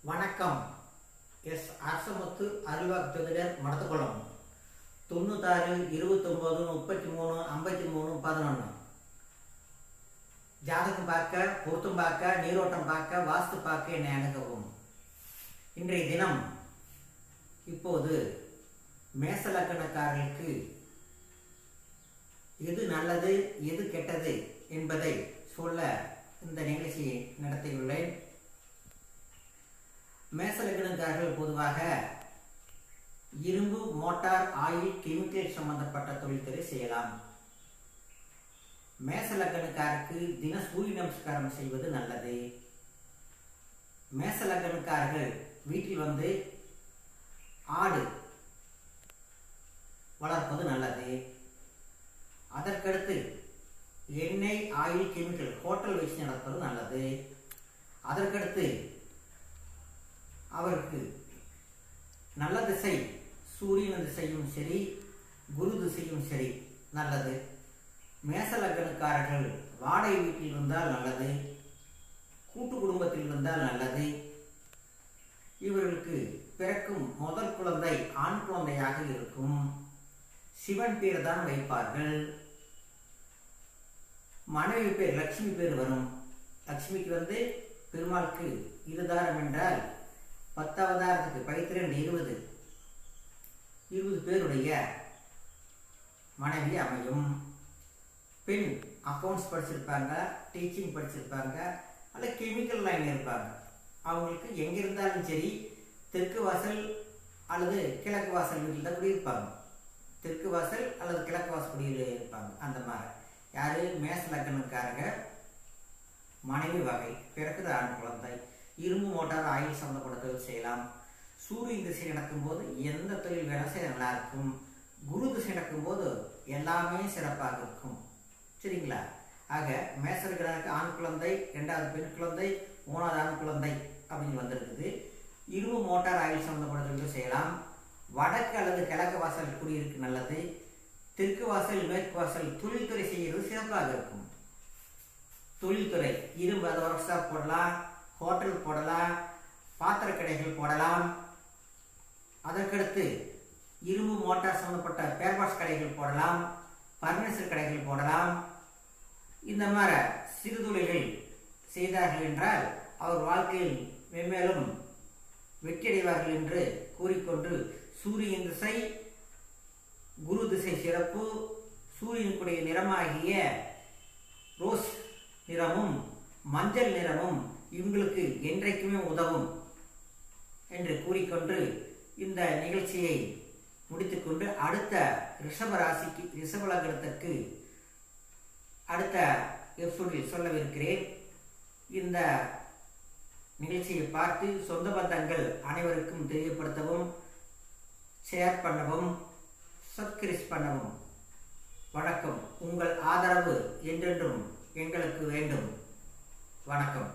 வணக்கம். எஸ் அரசமுத்து அருள்வாக்கு ஜோதிடர் மடத்துக்குளம். 96 29 33 53 11. ஜாதகம் பார்க்க, பொருத்தம் பார்க்க, நீரோட்டம் பார்க்க, வாஸ்து பார்க்க என்னை அணுகவும். இன்றைய தினம் இப்போது மேச லக்னக்காரர்களுக்கு எது நல்லது எது கெட்டது என்பதை சொல்ல இந்த நிகழ்ச்சியை நடத்தியுள்ளேன். மேச லக்னக்காரர்கள் பொதுவாக இரும்பு, மோட்டார், ஆயில், கெமிக்கல் சம்பந்தப்பட்ட தொழில்துறை செய்யலாம். மேச லக்னக்காரருக்கு தின சூரிய நமஸ்காரம் செய்வது நல்லது. மேச லக்னக்காரர்கள் வீட்டில் ஆடு வளர்ப்பது நல்லது. அதற்கடுத்து எண்ணெய், ஆயில், கெமிக்கல் ஹோட்டல் வைத்து நடப்பது நல்லது. அதற்கடுத்து அவருக்கு நல்ல திசை சூரியன் திசையும் சரி, குரு திசையும் சரி நல்லது. மேச லக்னக்காரர்கள் வாடகை வீட்டில் இருந்தால் நல்லது, கூட்டு குடும்பத்தில் இருந்தால் நல்லது. இவர்களுக்கு பிறக்கும் முதல் குழந்தை ஆண் குழந்தையாக இருக்கும். சிவன் பேர் தான் வைப்பார்கள். மனைவி பேர் லட்சுமி பேர் வரும். லட்சுமிக்கு பெருமாளுக்கு இருதாரம் என்றால் 10 அவதாரத்துக்கு 12 20 பேருடைய மனைவி அமையும். பெண் அக்கௌண்ட்ஸ் படிச்சிருப்பாங்க, டீச்சிங் படிச்சிருப்பாங்க, அல்ல கெமிக்கல் லைன் இருப்பாங்க. அவங்களுக்கு எங்க இருந்தாலும் சரி, தெற்கு வாசல் அல்லது கிழக்கு வாசல் வீட்டில் தான் குடியிருப்பாங்க. தெற்கு வாசல் அல்லது கிழக்கு வாசல் குடியில் இருப்பாங்க. அந்த மாதிரி யாரு மேச லக்னக்காரங்க மனைவி வகை பிறக்குது ஆண் குழந்தை. இரும்பு, மோட்டார், ஆயில் சம்பந்தப்பட்ட தொழில் செய்யலாம். சூரியன் திசை நடக்கும்போது எந்த தொழில் வேலை செய்ய நல்லா இருக்கும். குரு திசை நடக்கும்போது எல்லாமே சிறப்பாக இருக்கும். சரிங்களா? ஆக மேசர்களுக்கு ஆண் குழந்தை, 2வது பெண் குழந்தை, 3வது ஆண் குழந்தை அப்படின்னு வந்திருக்குது. இரும்பு, மோட்டார், ஆயில் சம்பந்தப்பட்ட தொழில் செய்யலாம். வடக்கு அல்லது கிழக்கு வாசல் குடியிருக்கு நல்லது. தெற்கு வாசல், மேற்கு வாசல் தொழில்துறை செய்கிறது சிறப்பாக இருக்கும். தொழில்துறை இரும்பு, அது ஒர்க் ஷாப் போடலாம், ஹோட்டல் போடலாம், பாத்திர கடைகள் போடலாம். அதற்கடுத்து இரும்பு, மோட்டார் சம்பந்தப்பட்ட பேர்பாட்ஸ் கடைகள் போடலாம், பர்னிச்சர் கடைகள் போடலாம். இந்த மாதிரி சிறு தொழில்கள் செய்தார்கள் என்றால் அவர் வாழ்க்கையில் மென்மேலும் வெற்றியடைவார்கள் என்று கூறிக்கொண்டு, சூரியன் திசை, குரு திசை சிறப்பு, சூரியனுக்குடைய நிறமாகிய ரோஸ் நிறமும் மஞ்சள் நிறமும் இவங்களுக்கு என்றைக்குமே உதவும் என்று கூறிக்கொண்டு இந்த நிகழ்ச்சியை முடித்துக்கொண்டு அடுத்த ரிஷப ராசிக்கு, ரிஷப லக்னத்திற்கு அடுத்த எபிசோடில் சொல்லவிருக்கிறேன். இந்த நிகழ்ச்சியை பார்த்து சொந்த பந்தங்கள் அனைவருக்கும் தெரியப்படுத்தவும், ஷேர் பண்ணவும், சப்ஸ்கிரைப் பண்ணவும். வணக்கம். உங்கள் ஆதரவு என்றென்றும் எங்களுக்கு வேண்டும். வணக்கம்.